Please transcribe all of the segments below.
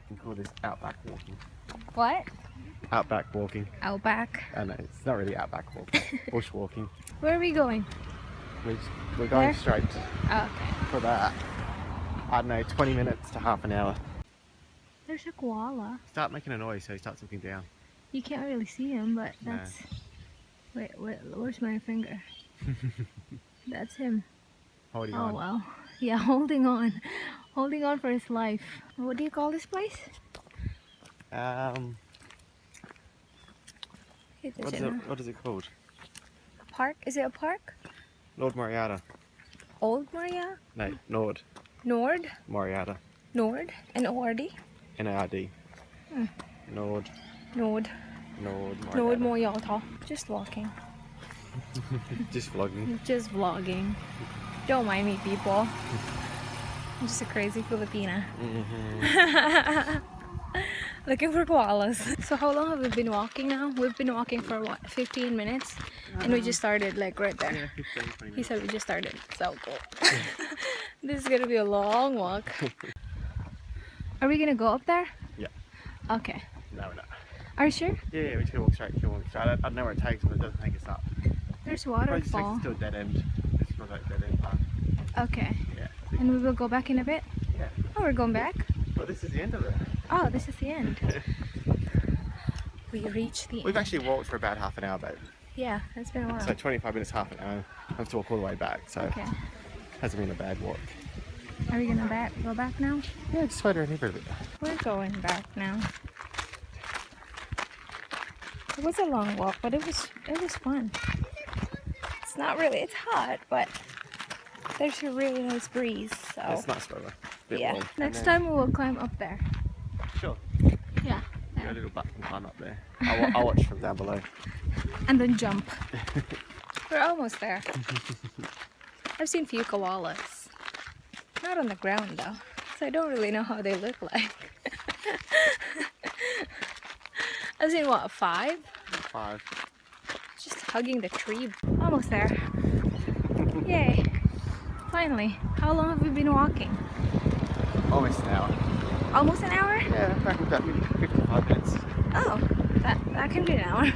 You can call this outback walking. What? Outback walking. Outback. Oh no, it's not really outback walking. Bush walking. Where are we going? We're going There? straight Oh, okay. for that. I don't know, 20 minutes to half an hour. There's a koala. Start making a noise so he starts looking down. You can't really see him, but No. that's... Wait, where's my finger? That's him. Holding Oh on. wow. Yeah, holding on. Holding on for his life. What do you call this place? What is it called? A park? Is it a park? Lord Moriata. Old Maria? No, Nord. Nord? Moriata. Nord? N-O-R-D? N-A-R-D. Nord. Nord. Nord Moriata. Nord Moriata. Just walking. Just vlogging. Just vlogging. Don't mind me, people. I'm just a crazy Filipina. Looking for koalas. So how long have we been walking now? We've been walking for what, 15 minutes? And we just started like right there. Yeah, 15, 20 He minutes. said we just started. So cool. This is gonna be a long walk. Are we gonna go up there? Yeah. Okay. No, we're not. Are you sure? Yeah, we're just gonna walk straight. I don't know where it takes, but it doesn't take us up. There's Probably just takes waterfall. us to a dead end. This is like dead end path. Okay. Yeah. And we will go back in a bit? Yeah. Oh, we're going back? Well, this is the end of it. Oh, this is the end. We reached the We've end. actually walked for about half an hour, babe. Yeah, it's been a while. So 25 minutes, half an hour. I have to walk all the way back, so Okay. hasn't been a bad walk. Are we gonna go back now? Yeah, just wait around here for a bit. We're going back now. It was a long walk, but it was fun. It's not really, it's hot, but there's a really nice breeze. So It's nice weather. Bit yeah. warm. Next time we will climb up there. Sure. Yeah. You got a little butt can climb up there. I'll watch from down below. And then jump. We're almost there. I've seen few koalas. Not on the ground though. So I don't really know how they look like. I've seen what, 5? 5. Just hugging the tree. Almost there. Yay. Finally. How long have we been walking? Almost an hour. Almost an hour? Yeah, back about 55 minutes. Oh, that can be an hour.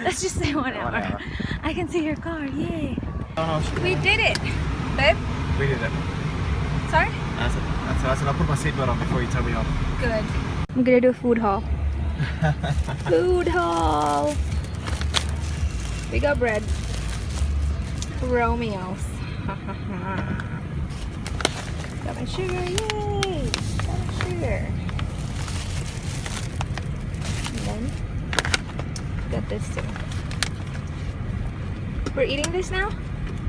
Let's just say 1 hour. 1 hour. I can see your car. Yay. Oh, no, We did it. Babe? we did it. Sorry? I said I'll put my seatbelt on before you tell me off. Good. I'm gonna do a food haul. Food haul. We got bread. Romeo's. Got my sugar. Yay! Got my sugar. And then got this too. We're eating this now?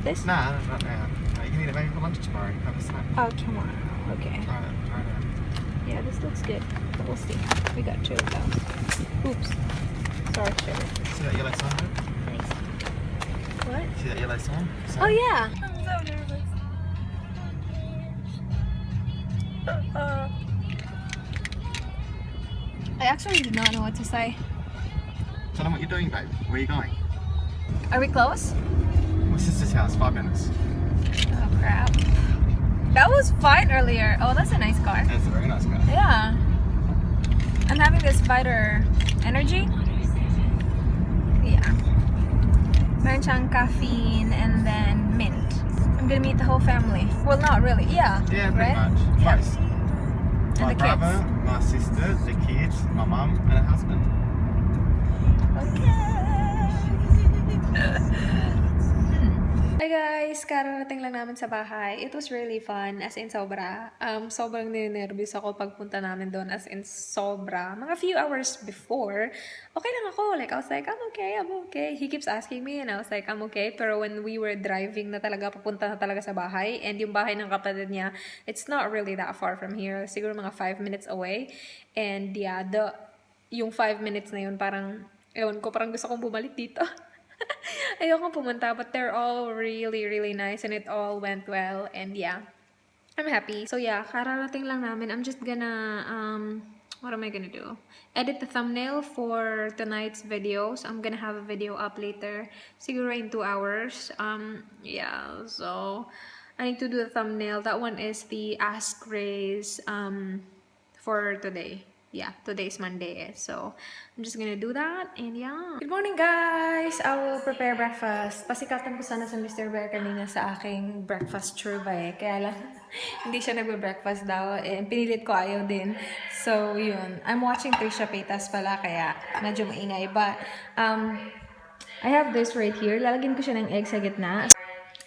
This? Nah, not now. You can eat it maybe for lunch tomorrow. Have a snack. Oh, tomorrow. Okay. Try it. Yeah, this looks good. But we'll see. We got 2 of those. Oops. Sorry, sugar. See that yellow sign? Thanks. What? See that yellow sign? Oh yeah. I'm so nervous. I actually do not know what to say. Tell them what you're doing, babe. Where are you going? Are we close? My sister's house, 5 minutes. Oh crap. That was fine earlier. Oh, that's a nice car. That's a very nice car. Yeah. I'm having this Viter Energy. Yeah. Meron siyang caffeine and then mint. I'm gonna meet the whole family. Well, not really. Yeah. Yeah, pretty right? much. Yeah. Close. And My the brother, kids. my sister, the kids, my mum, and her husband. Okay. Hi guys! Kararating lang namin sa bahay. It was really fun, as in sobra. Sobrang ninervous ako pagpunta namin doon, as in sobra. Mga few hours before, okay lang ako. Like, I was like, I'm okay. He keeps asking me and I was like, I'm okay. Pero when we were driving na talaga, papunta na talaga sa bahay, and yung bahay ng kapatid niya, it's not really that far from here. Siguro mga 5 minutes away. And yeah, yung 5 minutes na yun, parang, ewan ko, parang gusto kong bumalik dito. Ayoko pumunta, but they're all really, really nice and it all went well. And yeah, I'm happy. So yeah, kararating lang namin. I'm just gonna, what am I gonna do? Edit the thumbnail for tonight's video. So I'm gonna have a video up later. Siguro in 2 hours. Yeah, so I need to do the thumbnail. That one is the Ask Rhaze, for today. Yeah, today's Monday, so I'm just gonna do that, and yeah. Good morning, guys! I will prepare breakfast. Pasikatan ko sana sa Mr. Bear kanina sa aking breakfast churba kaya lang hindi siya nagbe-breakfast daw, pinilit ko ayaw din. So, yun. I'm watching Trisha Paytas pala, kaya medyo maingay. But, I have this right here. Lalagyan ko siya ng egg sa gitna.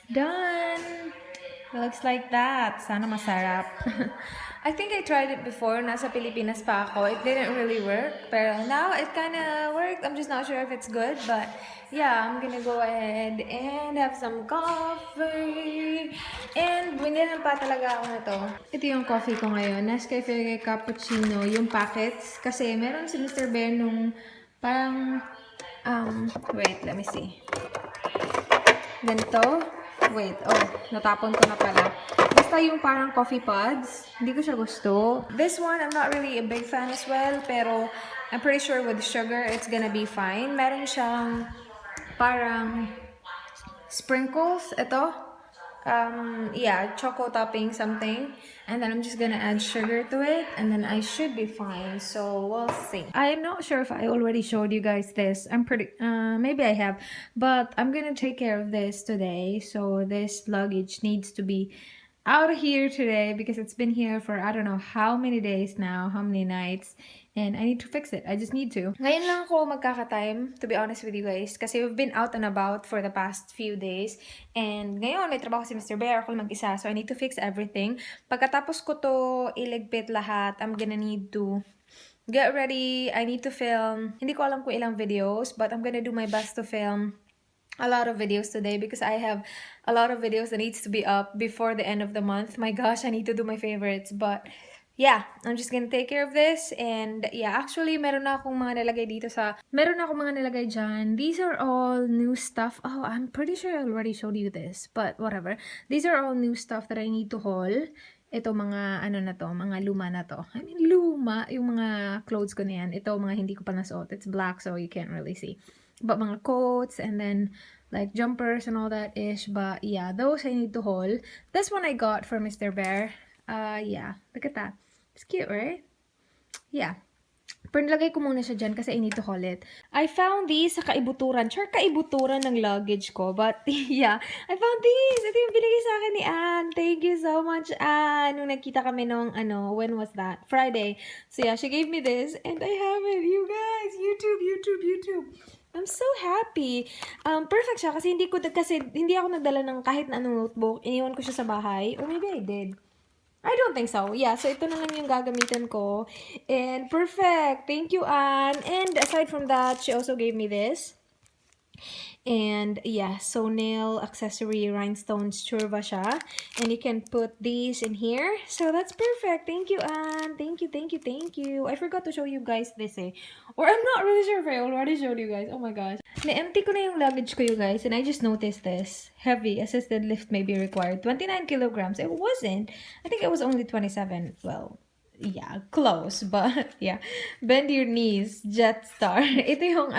Done! Looks like that. Sana masarap. I think I tried it before. Nasa Pilipinas pa ako. It didn't really work. Pero now it kinda worked. I'm just not sure if it's good. But yeah, I'm gonna go ahead and have some coffee. And binilan pa talaga ako na to. Ito yung coffee ko ngayon. Nescafe Cappuccino. Yung packets. Kasi meron si Mr. Bear nung parang... wait, let me see. Ganito. Wait, natapon ko na pala. Basta yung parang coffee pods, hindi ko siya gusto. This one, I'm not really a big fan as well, pero I'm pretty sure with sugar, it's gonna be fine. Meron siyang parang sprinkles, ito. Yeah, choco topping something, and then I'm just gonna add sugar to it, and then I should be fine. So we'll see. I'm not sure if I already showed you guys this. I'm pretty maybe I have, but I'm gonna take care of this today. So this luggage needs to be out of here today because it's been here for I don't know how many days now, how many nights, and I need to fix it. I just need to. Ngayon lang ako magkaka-time, to be honest with you guys, kasi we've been out and about for the past few days, and ngayon may trabaho si Mr. Bear, ako lang mag-isa, so I need to fix everything. Pagkatapos ko to iligpit lahat, I'm gonna need to get ready. I need to film, hindi ko alam kung ilang videos, but I'm gonna do my best to film a lot of videos today because I have a lot of videos that needs to be up before the end of the month. My gosh, I need to do my favorites. But yeah, I'm just gonna take care of this. And yeah, actually, meron na akong mga nilagay dito sa... Meron na akong mga nilagay dyan. These are all new stuff. Oh, I'm pretty sure I already showed you this. But whatever. These are all new stuff that I need to haul. Ito mga ano na to, mga luma na to. I mean, luma, yung mga clothes ko na yan. Ito mga hindi ko pa nasuot. It's black so you can't really see. But mga coats and then like jumpers and all that ish. But yeah, those I need to haul. This one I got for Mr. Bear. Yeah, look at that. It's cute, right? Yeah. Pero nilagay ko muna siya dyan kasi I need to haul it. I found these sa kaibuturan. Sure, kaibuturan ng luggage ko. But yeah, I found these. Ito yung binigay sa akin ni Anne. Thank you so much, Anne. Nung nagkita kami nung, when was that? Friday. So yeah, she gave me this. And I have it. You guys, YouTube. I'm so happy. Perfect siya kasi hindi ako nagdala ng kahit na anong notebook. Iniwan ko siya sa bahay. Or maybe I did. I don't think so. Yeah, so ito na lang yung gagamitan ko. And perfect. Thank you, Anne. And aside from that, she also gave me this. And yeah, so nail accessory rhinestones churva siya. And you can put these in here. So that's perfect. Thank you, Anne. Thank you. I forgot to show you guys this Or I'm not really sure if I already showed you guys. Oh my gosh. Na-empty ko na yung luggage ko, you guys. And I just noticed this. Heavy assisted lift may be required. 29 kilograms. It wasn't. I think it was only 27. Well, yeah, close. But yeah. Bend your knees. Jetstar. Ito yung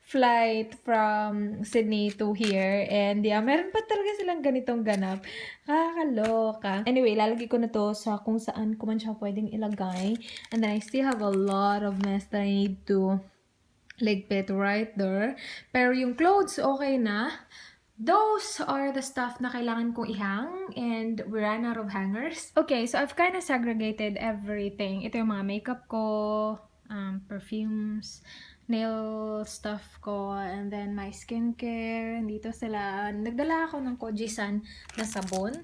flight from Sydney to here. And yeah, meron pa talaga silang ganitong ganap. Kakaloka. Anyway, lalagay ko na to sa kung saan ko man siya pwedeng ilagay. And then I still have a lot of mess that I need to ligpit right there. Pero yung clothes, okay na. Those are the stuff na kailangan kong ihang and we ran out of hangers. Okay, so I've kind of segregated everything. Ito yung mga makeup ko, perfumes, nail stuff ko, and then my skincare. Dito sila. Nagdala ako ng Kojisan na sabon.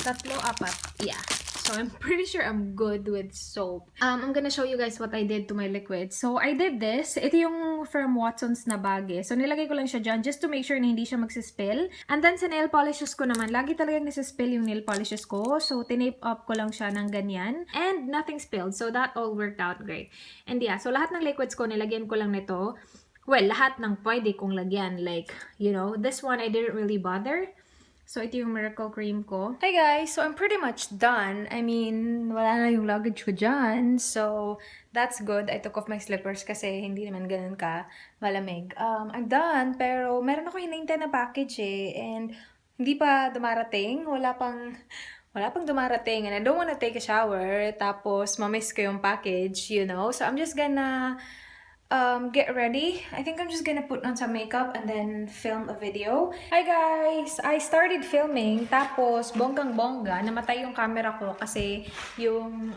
3, 4. Yeah. So I'm pretty sure I'm good with soap. I'm gonna show you guys what I did to my liquid. So I did this. Ito yung from Watson's na bage. So nilagay ko lang siya dyan just to make sure na hindi siya magsispill. And then sa nail polishes ko naman, lagi talagang nasispill yung nail polishes ko. So tinape up ko lang siya ng ganyan. And nothing spilled. So that all worked out great. And yeah, so lahat ng liquids ko, nilagyan ko lang nito. Well, lahat ng pwede kong lagyan. Like, you know, this one I didn't really bother. So, ito yung miracle cream ko. Hey guys! So, I'm pretty much done. I mean, wala na yung luggage ko dyan. So, that's good. I took off my slippers kasi hindi naman ganun ka malamig. I'm done. Pero, meron ako hinihintay na package And, hindi pa dumarating. Wala wala pang dumarating and I don't want to take a shower. Tapos, mamiss ko yung package, you know? So, I'm just gonna get ready. I think I'm just gonna put on some makeup and then film a video. Hi guys! I started filming, tapos bonggang-bongga, namatay yung camera ko kasi yung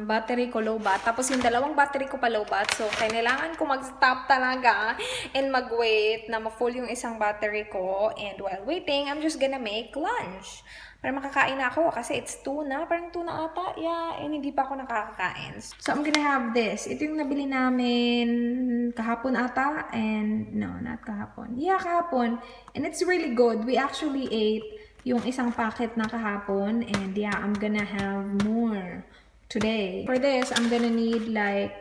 battery ko low bat. Tapos yung dalawang battery ko pa low bat. So, kailangan ko mag-stop talaga and mag-wait na ma-full yung isang battery ko. And while waiting, I'm just gonna make lunch. Para makakain na ako kasi it's tuna. Parang tuna ata. Yeah, and hindi pa ako nakakakain. So, I'm gonna have this. Ito yung nabili namin kahapon ata. And, no, not kahapon. Yeah, kahapon. And it's really good. We actually ate yung isang packet na kahapon. And yeah, I'm gonna have more today. For this, I'm gonna need like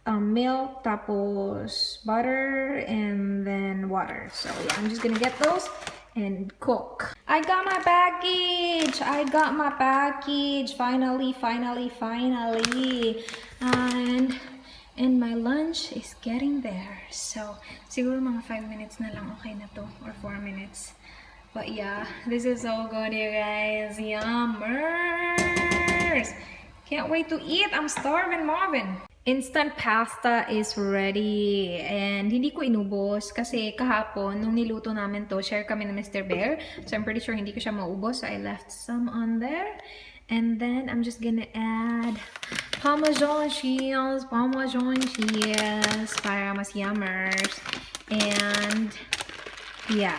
milk, tapos butter, and then water. So, yeah, I'm just gonna get those and cook. I got my package! I got my package! Finally, finally, finally! And my lunch is getting there. So, siguro mga 5 minutes na lang okay na to. Or 4 minutes. But yeah, this is so good, you guys. Yummers! Can't wait to eat! I'm starving, Marvin! Instant pasta is ready. And hindi ko inubos kasi kahapon, nung niluto namin to, share kami ng Mr. Bear. So I'm pretty sure hindi ko siya maubos. So I left some on there. And then I'm just gonna add Parmesan cheese para mas yummers. And yeah.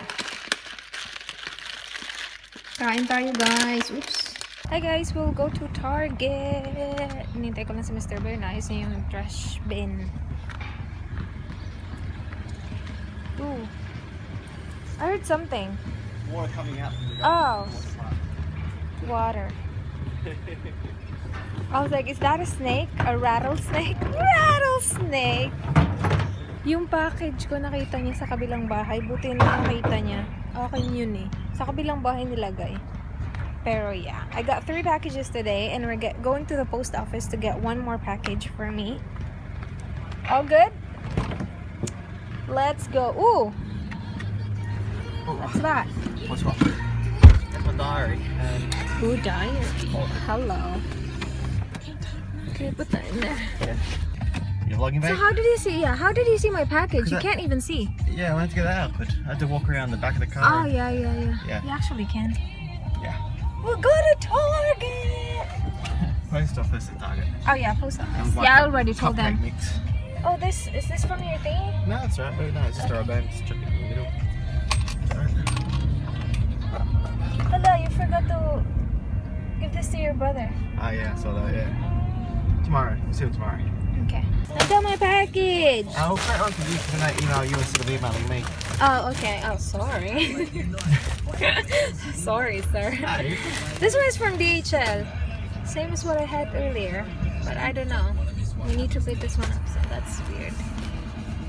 Kain tayo, guys. Oops. Hi guys, we'll go to Target. Nintay ko lang si Mr. Bear na ayos niya yung trash bin. Ooh. I heard something. Water coming out from the Oh. Water. I was like, is that a snake? A rattlesnake? Rattlesnake! Yung package ko nakita niya sa kabilang bahay. Buti na nakita niya. Okay yun eh. Sa kabilang bahay nilagay. Pero yeah, I got 3 packages today and we're going to the post office to get 1 more package for me. All good? Let's go. Ooh! What's that? What's wrong? That's my diary. Ooh, diary. Hello. Okay, put that in there. Yeah. You're vlogging, babe? So how did you see? Yeah, how did you see my package? You can't even see. Yeah, I had to get that out, but I had to walk around the back of the car. Oh yeah. Yeah. You actually can. Yeah. We'll go to Target. Post office at Target. Oh yeah, post office. And like Yeah, I a already told cupcake them. Mix. Oh, is this from your thing? No, it's alright, babe. No, it's just a rubber band. Just chuck it in the middle. Hello, you forgot to give this to your brother. Oh yeah, I saw that. Yeah. Tomorrow. We'll see you tomorrow. Okay. I got my package. I'll create one for you when I email you instead of emailing me. Oh, okay. Oh, sorry. Sorry, sir. No. This one is from DHL. Same as what I had earlier. But I don't know. We need to pick this one up, so that's weird.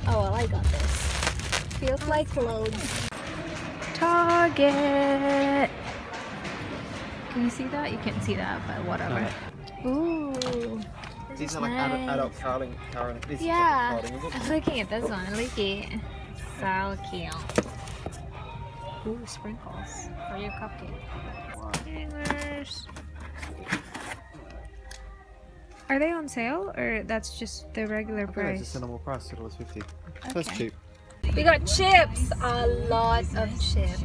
Oh, well, I got this. Feels like clothes. Target. Can you see that? You can't see that, but whatever. Ooh. These are like adult caroling. This Yeah. is like I'm looking at this one. Look it. So cute. Ooh, sprinkles for your cupcake. Hangers. Are they on sale or that's just the regular It's price? just a normal price. It was 50. That's Okay. cheap. We got chips. A lot of chips.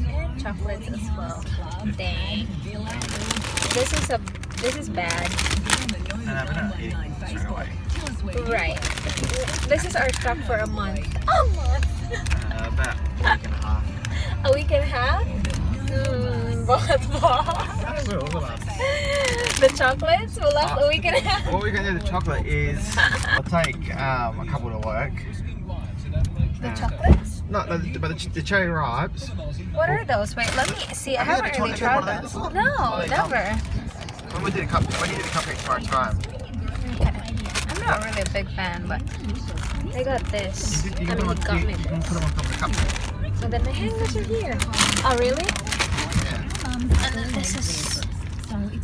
And chocolates as well. Dang. This is bad. And I'm not eating straight away. Right. This is our stock for a month. A month? About a week and a half. A week and a half? Bakit ba? The chocolates will last a week and a half? What we're going to do with the chocolate is I'll take a couple to work. The chocolates? No, but the cherry ripes. What are those? Wait, let me see. I haven't really tried those. No, never. When we did a cupcake for our time. Okay. I'm not really a big fan, but I got this. You I mean, can he got me put them this. on top of the cupcake. So then my hangers are here. Oh, really? Yeah. And then this is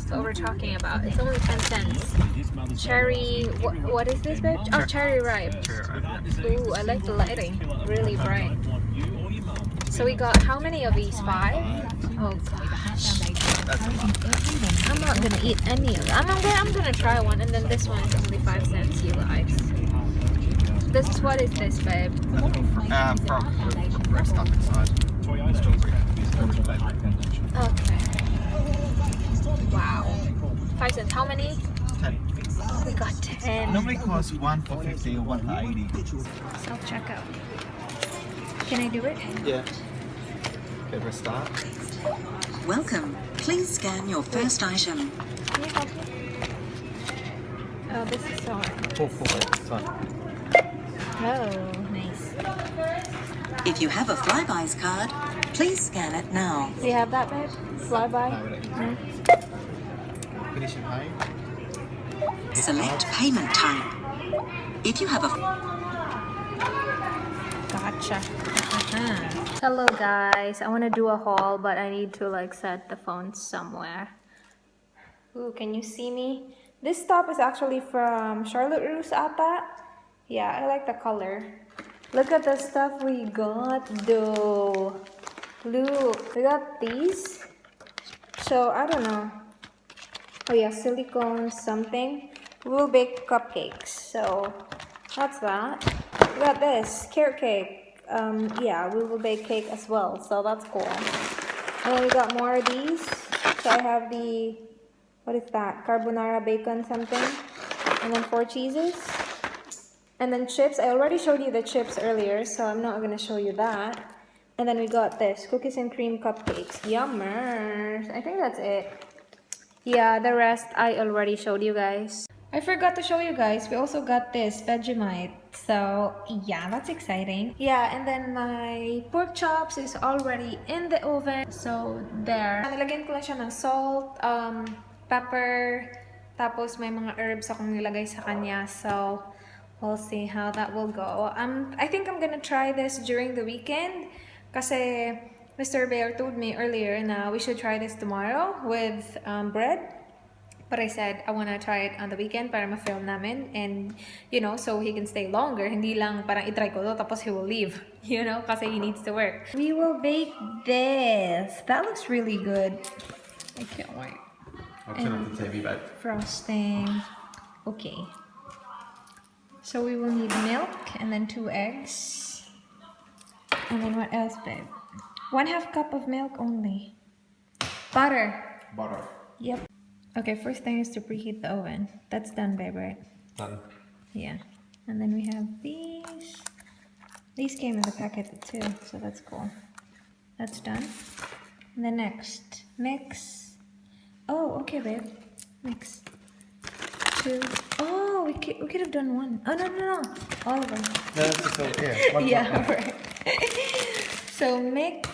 what we're talking about. It's only 10 cents. Cherry, what is this, babe? Oh, cherry ripe. Cherry ripe, yeah. Ooh, I like the lighting. Really bright. So we got how many of these? 5? Oh gosh. I'm not gonna eat any of them. I'm gonna try one, and then this one is only 5 cents, you guys. What is this, babe? Frog with stuff inside. Okay. Wow. 5 cents. How many? 10. Oh, we got 10. Normally costs 1 for 50 or 1 for 80. Self-checkout. Can I do it? Yeah. Okay, press start. Welcome. Please scan your first item. Can you help me? Oh, this is so hard. 4 for it. Oh, nice. If you have a Flybuys card, please scan it now. Do you have that, babe? Flyby? No. Finish and pay. Select payment type. If you have a Gotcha. Hello guys, I want to do a haul, but I need to like set the phone somewhere. Ooh, can you see me? This top is actually from Charlotte Russe ata. Yeah, I like the color. Look at the stuff we got though. Look, we got these. So I don't know. Oh yeah, silicone something. We will bake cupcakes. So that's that. We got this carrot cake. Yeah, we will bake cake as well. So that's cool. And then we got more of these. So I have the, what is that? Carbonara bacon something. And then 4 cheeses. And then chips. I already showed you the chips earlier, so I'm not gonna show you that. And then we got this cookies and cream cupcakes. Yummers. I think that's it. Yeah, the rest I already showed you guys. I forgot to show you guys, we also got this Vegemite. So yeah, that's exciting. Yeah, and then my pork chops is already in the oven. So there. Nilagyan ko lang siya ng salt, pepper, tapos may mga herbs akong nilagay sa kanya. So we'll see how that will go. I think I'm gonna try this during the weekend. Kasi Mr. Bear told me earlier na we should try this tomorrow with bread. But I said I want to try it on the weekend para ma-film namin, and you know, so he can stay longer. Hindi lang parang itry ko to tapos he will leave, you know, kasi he needs to work. We will bake this. That looks really good. I can't wait. I'll turn off the TV, babe. Frosting. Okay. So we will need milk and then 2 eggs. And then what else, babe? 1/2 cup of milk only. Butter. Butter. Yep. Okay, first thing is to preheat the oven. That's done, babe, right? Done. Yeah. And then we have these. These came in the packet too, so that's cool. That's done. And then next, mix. Oh, okay, babe. Mix. 2. Oh, we could have done 1. Oh, no. All of them. No, that's just all, yeah. Yeah, right. So mix.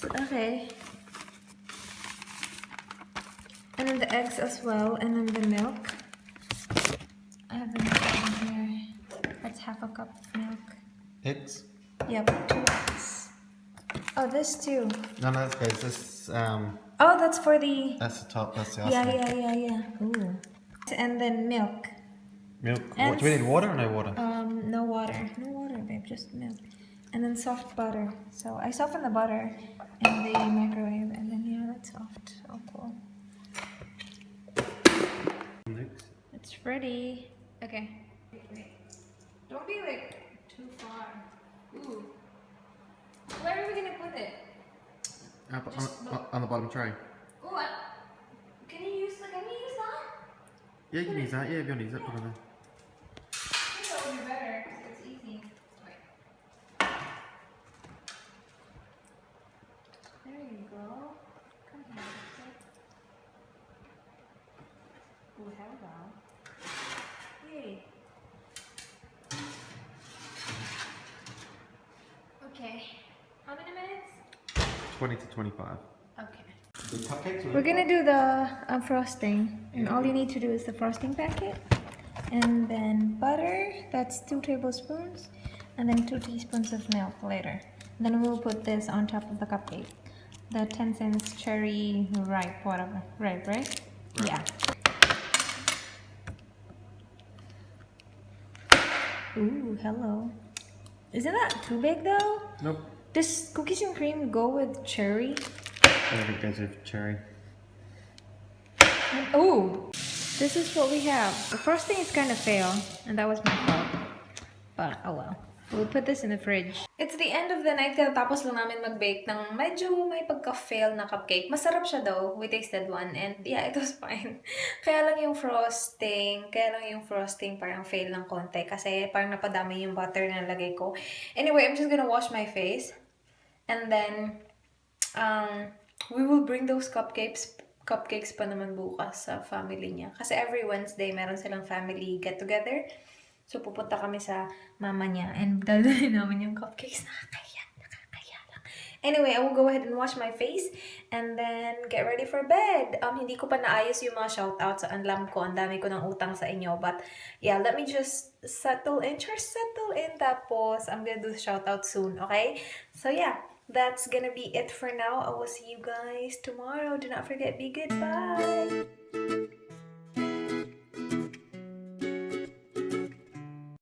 Okay. And then the eggs as well, and then the milk. I have the milk in here. That's 1/2 cup of milk. Eggs? Yep, 2 eggs. Oh, this too. No, that's okay. This, Oh, that's for the... that's the top, that's the Yeah. icing. Ooh. And then milk. Milk. And Do we need water or no water? No water. No water, babe, just milk. And then soft butter. So I soften the butter in the microwave, and then yeah, that's soft. Oh, cool. It's ready. Okay. Wait. Don't be like too far. Ooh. Where are we gonna put it? On the bottom tray. Ooh, can you use that? Yeah, you can use that. Yeah, if you want to use that, put it on there. I think that would be better because it's easy. Wait. There you go. Come here. Ooh, hello. Yay. Okay. How many minutes? 20 to 25. Okay. The cupcakes? We're gonna do the frosting, and all you need to do is the frosting packet, and then butter, that's 2 tablespoons, and then 2 teaspoons of milk later. Then we'll put this on top of the cupcake. The 10 cents cherry ripe, whatever. Right? Yeah. Ooh, hello. Isn't that too big though? Nope. Does cookies and cream go with cherry? I don't think there's a cherry. And, oh, this is what we have. The frosting is kind of fail, and that was my fault. But, oh well. We'll put this in the fridge. It's the end of the night, tapos lang namin mag-bake ng medyo may pagka-fail na cupcake. Masarap siya though. We tasted one and yeah, it was fine. Kaya lang yung frosting parang fail ng konti kasi parang napadami yung butter na nalagay ko. Anyway, I'm just gonna wash my face. And then, we will bring those cupcakes pa naman bukas sa family niya. Kasi every Wednesday, meron silang family get-together. So, pupunta kami sa mama niya and dadalhin namin yung cupcakes. Nakakaya lang. Anyway, I will go ahead and wash my face and then get ready for bed. Hindi ko pa naayos yung mga shoutouts. Alam ko, ang dami ko ng utang sa inyo. But, yeah, let me just settle in. Tapos, I'm gonna do the shoutout soon, okay? So, yeah, that's gonna be it for now. I will see you guys tomorrow. Do not forget, be good. Bye!